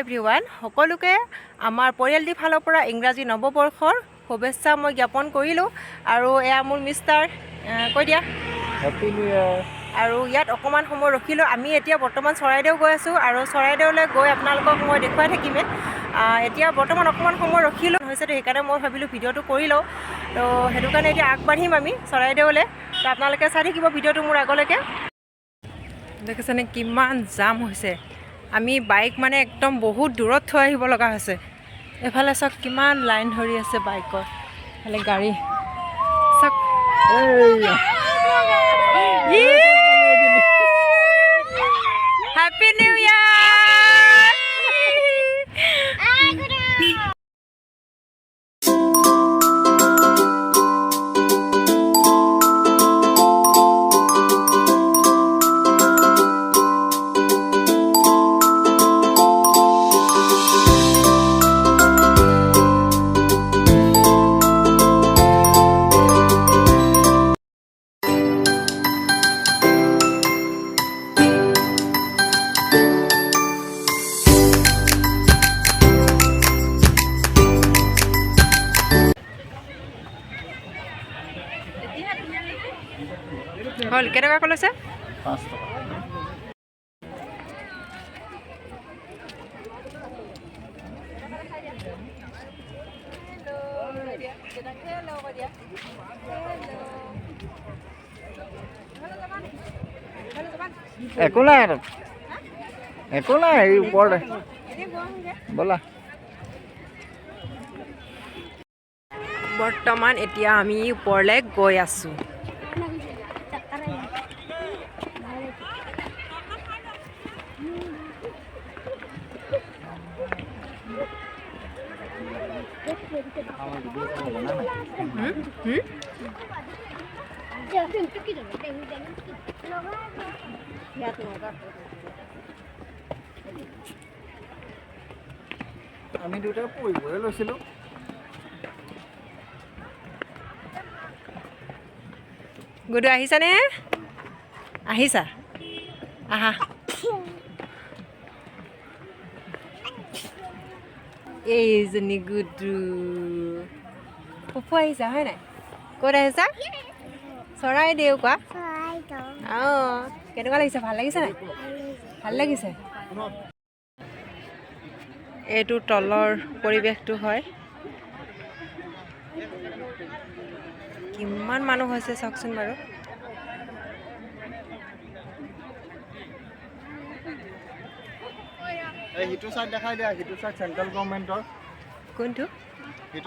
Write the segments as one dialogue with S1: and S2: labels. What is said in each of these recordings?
S1: Everyone, সকলোকে আমাৰ পৰিয়ালটিৰ ফালৰ পৰা ইংৰাজী নৱবৰ্ষৰ শুভেচ্ছা মই জ্ঞাপন কৰিলোঁ। আৰু এয়া মোৰ মিষ্টাৰ কৈ দিয়া
S2: হেপী নিউ ইয়াৰ।
S1: আৰু ইয়াত অকণমান সময় ৰখিলোঁ। আমি এতিয়া বৰ্তমান চৰাইদেউ গৈ আছোঁ আৰু চৰাইদেউলৈ গৈ আপোনালোকক মই দেখুৱাই থাকিমেই। এতিয়া বৰ্তমান অকণমান সময় ৰখিলোঁ হৈছে, তো সেইকাৰণে মই ভাবিলোঁ ভিডিঅ'টো কৰি লওঁ। তো সেইটো কাৰণে এতিয়া আগবাঢ়িম আমি চৰাইদেউলৈ। তো আপোনালোকে চাই থাকিব ভিডিঅ'টো মোৰ আগলৈকে। দেখিছেনে কিমান জাম হৈছে। আমি বাইক মানে একদম বহুত দূৰত থৈ আহিব লগা হৈছে। এফালে চাওক কিমান লাইন ধৰি আছে বাইকৰ, এফালে গাড়ী চাওক। হেপী নিউ ইয়াৰ। হ'ল কেইটকা ক'লৈছে?
S2: 5 টকা। একো নাই, একো নাই, এই ওপৰতে ব'লা।
S1: বৰ্তমান এতিয়া আমি ওপৰলৈ গৈ আছোঁ।
S2: আমি দুটা পঢ়িবহে লৈছিলোঁ।
S1: গুডু আহিছানে? আহিছা? আহা। এইজনী গুডু পপু আহিছা হয় নাই? ক'ত আহিছা? চৰাইদেউ কোৱা। অঁ, কেনেকুৱা লাগিছে? ভাল লাগিছে নাই? ভাল লাগিছে। এইটো তলৰ পৰিৱেশটো হয়। কিমান মানুহ হৈছে চাওকচোন বাৰু।
S2: সিটো চাইড দেখাই দিয়া, সিটো চাইড চেণ্ট্ৰেল গভৰ্ণমেণ্টৰ।
S1: কোনটো?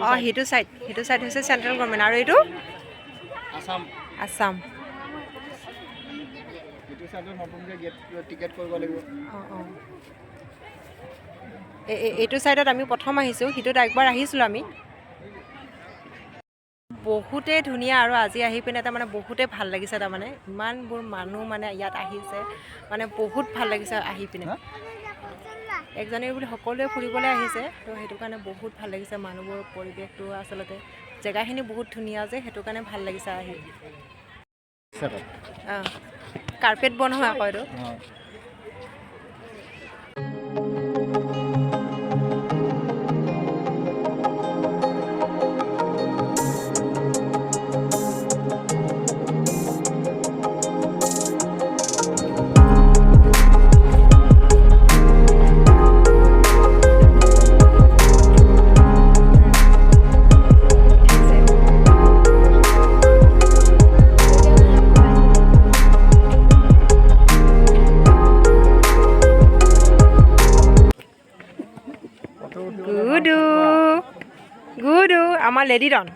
S1: অঁ, সেইটো চাইড হৈছে চেণ্ট্ৰেল গভৰ্ণমেণ্ট। আৰু এইটো
S2: আছাম।
S1: আছাম।
S2: সিটো চাইডত নতুনকৈ গেট টিকেট কৰিব লাগিব।
S1: অঁ অঁ, এইটো চাইডত আমি প্ৰথম আহিছোঁ, সিটোত একবাৰ আহিছিলোঁ আমি। বহুতেই ধুনীয়া আৰু আজি আহি পিনে তাৰমানে বহুতেই ভাল লাগিছে। তাৰমানে ইমানবোৰ মানুহ মানে ইয়াত আহিছে, মানে বহুত ভাল লাগিছে আহি পিনে। 1 জানুৱাৰী বুলি সকলোৱে ফুৰিবলৈ আহিছে, তো সেইটো কাৰণে বহুত ভাল লাগিছে। মানুহবোৰ পৰিৱেশটো আচলতে জেগাখিনি বহুত ধুনীয়া যে, সেইটো কাৰণে ভাল লাগিছে আহি। অঁ, কাৰ্পেট বনোৱা আকৌ এইটো। গুডু গুডু আমাৰ লেডিডন।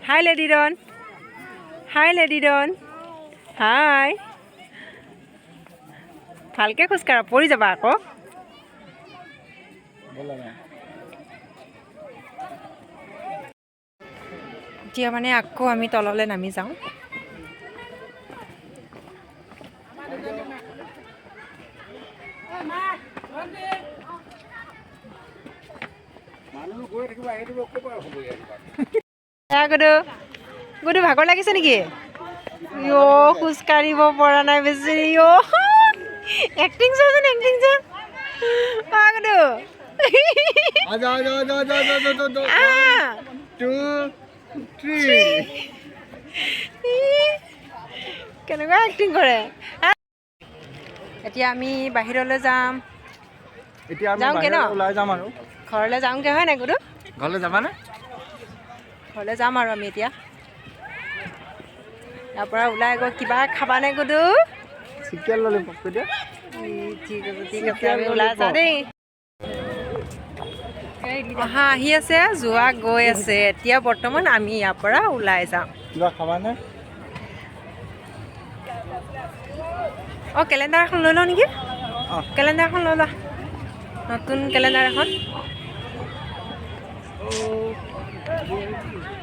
S1: হাই লেডিডন, হাই লেডিডন, হাই। ভালকৈ খোজকাঢ়া, পৰি যাবা আকৌ। এতিয়া মানে আকৌ আমি তললৈ নামি যাওঁ। গুডু গুডু ভাগৰ লাগিছে নেকি? খোজ কাঢ়িব পৰা নাই বেছি। এক্টিং চাচোন, এক্টিং চা। গুডু
S2: আজা আজা আজা আজা আজা আজা 1 2 3
S1: কেনেকুৱা এক্টিং কৰে এতিয়া আমি বাহিৰলৈ যাম
S2: এতিয়া আমি
S1: যাওঁগে ন?
S2: বাহিৰত ওলাই যাম আৰু
S1: ঘৰলৈ যাওঁগৈ হয় নাই গুডু
S2: ঘৰলৈ যাবানে
S1: ঘৰলৈ যাম আৰু আমি এতিয়া ইয়াৰ পৰা ওলাই গৈ কিবা খাবানে গুডু
S2: চিকেন ললিপপ দিয়া
S1: ঠিক আছে আমি ওলাই যাওঁ দেই অহা আহি আছে যোৱা গৈ আছে এতিয়া বৰ্তমান আমি ইয়াৰ পৰা ওলাই যাম
S2: কিবা খাবানে
S1: অঁ কেলেণ্ডাৰ এখন লৈ লওঁ নেকি
S2: অঁ
S1: কেলেণ্ডাৰ এখন লৈ লোৱা নতুন কেলেণ্ডাৰ এখন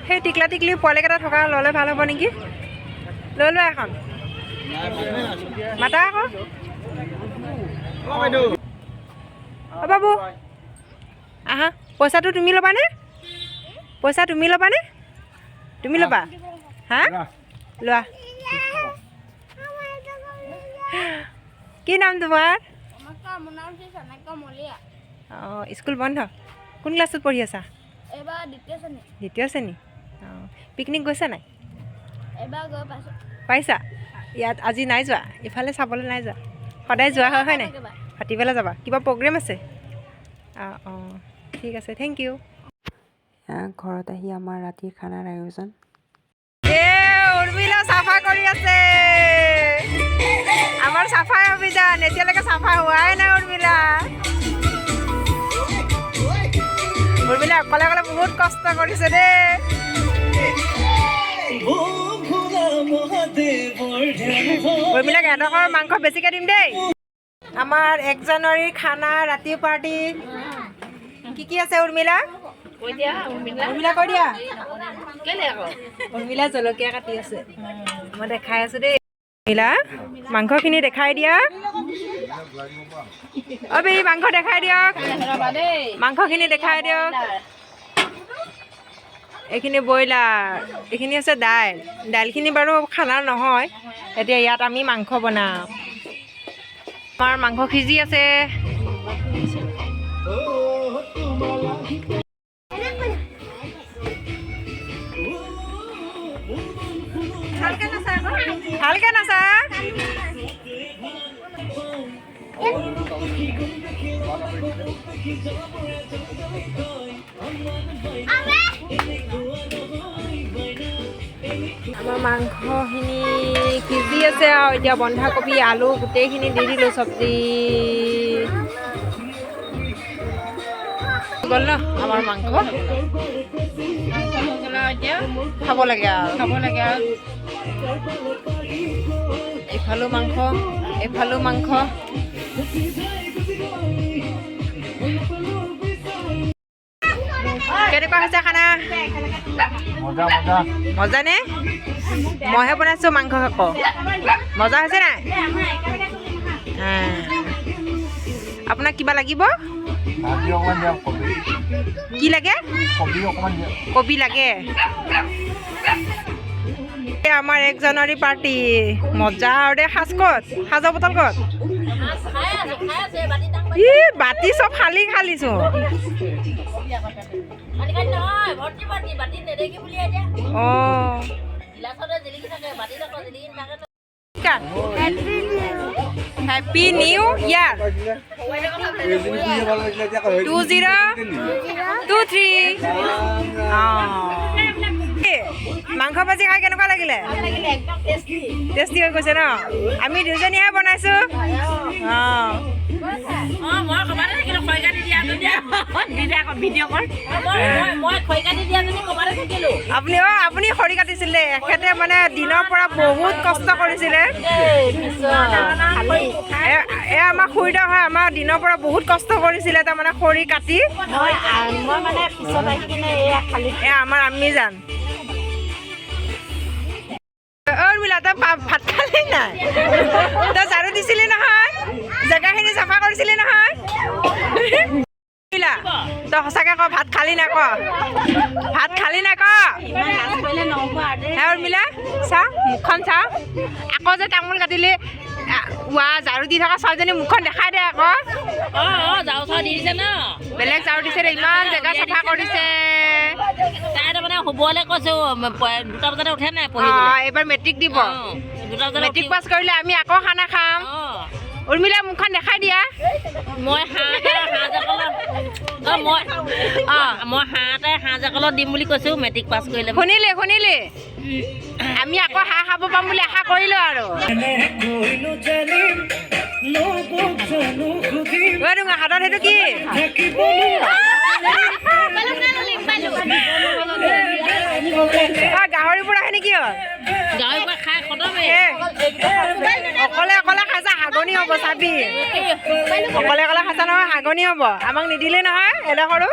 S1: সেই টিকলা টিকলি পোৱালিকেইটা থকা ল'লে ভাল হ'ব নেকি লৈ লোৱা এখন মাতা আকৌ অ' বাবু আহা পইচাটো তুমি ল'বানে পইচা তুমি ল'বানে তুমি ল'বা হা লোৱা কি নাম তোমাৰ অঁ স্কুল বন্ধ কোন ক্লাছত পঢ়ি আছা দ্বিতীয় শ্ৰেণী অঁ পিকনিক গৈছা নাই পাইছা ইয়াত আজি নাই যোৱা ইফালে চাবলৈ নাই যোৱা সদায় যোৱা হয় নাই ভাটিবেলা যাবা কিবা প্ৰগ্ৰেম আছে অঁ অঁ ঠিক আছে থেংক ইউ ঘৰত আহি আমাৰ ৰাতিৰ খানাৰ আয়োজন উৰ্মিলা চাফা কৰি আছে আমাৰ চাফাই অভিযান এতিয়ালৈকে চাফা হোৱাই নাই উৰ্মিলা উৰ্মিলা অকলে অকলে বহুত কষ্ট কৰিছে দেই উৰ্মিলাক এডোখৰ মাংস বেছিকৈ দিম দেই আমাৰ 1 জানুৱাৰীৰ খানা ৰাতি পাৰ্টি কি আছে উৰ্মিলা উৰ্মিলা কৈ দিয়া উৰ্মিলা জলকীয়া কাটি আছে মই দেখাই আছো দেই উৰ্মিলা মাংসখিনি দেখাই দিয়া অ' বেবি মাংস দেখাই দিয়ক মাংসখিনি দেখাই দিয়ক এইখিনি ব্ৰইলাৰ এইখিনি আছে দাইলখিনি বাৰু খানাৰ নহয় এতিয়া ইয়াত আমি মাংস বনাম আমাৰ মাংস সিজি আছে ভালকে নাচা আমাৰ মাংসখিনি সিজি আছে আৰু এতিয়া বন্ধাকবি আলু গোটেইখিনি দি দিলোঁ চব্জি গ'ল ন আমাৰ মাংস খাব লাগে আৰু এইফালো মাংস এইফালো মাংস কেনেকুৱা হৈছে খানা
S2: মজা মজা
S1: মজা নে মইহে বনাইছোঁ মাংস আকৌ মজা হৈছে নাই আপোনাক কিবা লাগিব
S2: ভাজি অকণমান দিয়া কবি
S1: কি লাগে
S2: কবি অকণমান দিয়া
S1: কবি লাগে আমাৰ 1 জানুৱাৰী পাৰ্টি মজা আৰু দে সাজ ক'ত সাজৰ বটল ক'ত ই বাতি চব খালী খালিছোঁ অঁ হেপী নিউ ইয়াৰ 2023 মাংস ভাজি খাই কেনেকুৱা লাগিলে টেষ্টি হৈ গৈছে ন আমি দুজনীহে বনাইছোঁ অঁ আপুনি খৰি কাটিছিলে এখেতে মানে দিনৰ পৰা বহুত কষ্ট কৰিছিলে আমাৰ খুৰীদেউ হয় আমাৰ দিনৰ পৰা বহুত কষ্ট কৰিছিলে তাৰমানে খৰি কাটি আমাৰ আমি যান উৰ্মিলা তই ভাত খালি নাই তই ঝাৰু দিছিলি নহয় জেগাখিনি চাফা কৰিছিলি নহয় উৰ্মিলা তই সঁচাকৈ ক ভাত খালি নাই ক ভাত খালি নাই ক উৰ্মিলা চা মুখখন চা আকৌ যে তামোল কাটিলি ৱা ঝাৰু দি থকা ছোৱালীজনী মুখখন দেখাই দে আকৌ
S3: ঝাৰু চাৰু দি দিছে ন
S1: বেলেগ ঝাৰু দিছে দে ইমান জেগা চাফা কৰিছে
S3: তাই তাৰমানে শুবলৈ কৈছোঁ 2টা বজাতে উঠে নাই
S1: এইবাৰ মেট্ৰিক দিব
S3: 2টা বজাত
S1: মেট্ৰিক পাছ কৰিলে আমি আকৌ খানা খাম উৰ্মিলা মুখখন দেখাই দিয়া
S3: মই হাঁহ জাকলত দিম বুলি কৈছোঁ মেট্ৰিক পাছ কৰিলে
S1: শুনিলি আমি আকৌ হাঁহ খাব পাম বুলি আশা কৰিলো আৰু হাতত সেইটো কি গাহৰিবোৰ আহে নেকি
S3: গাহৰিবোৰ খাই খতমে
S1: অকলে খাইছা হাগনি হ'ব চাবি অকলে খাইছা নহয় হাগনি হ'ব আমাক নিদিলে নহয় এডোখৰো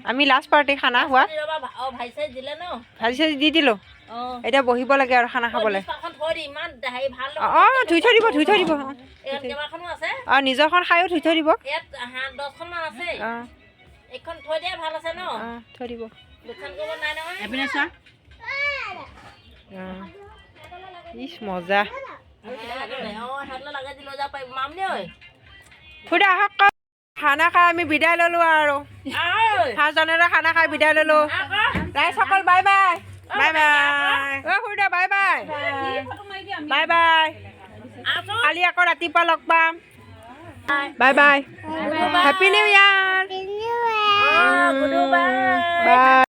S1: আমি লাষ্ট পাৰ্টি খানা হোৱা ভাজি চাজি দি দিলোঁ এতিয়া বহিব লাগে আৰু খানা খাবলৈ ধুই থৈ দিব নিজৰখন খায়ো ধুই থৈ দিব থৈ দিব ইচ মজা খুদা আহক খানা খাই আমি বিদায় ল'লোঁ আৰু ফাৰ্ষ্ট জানুৱাৰীৰ খানা খাই বিদায় ল'লোঁ ৰাইজসকল বাই বাই খুদা বাই বাই কালি আকৌ ৰাতিপুৱা লগ পাম বাই বাই হেপী নিউ ইয়াৰ বাই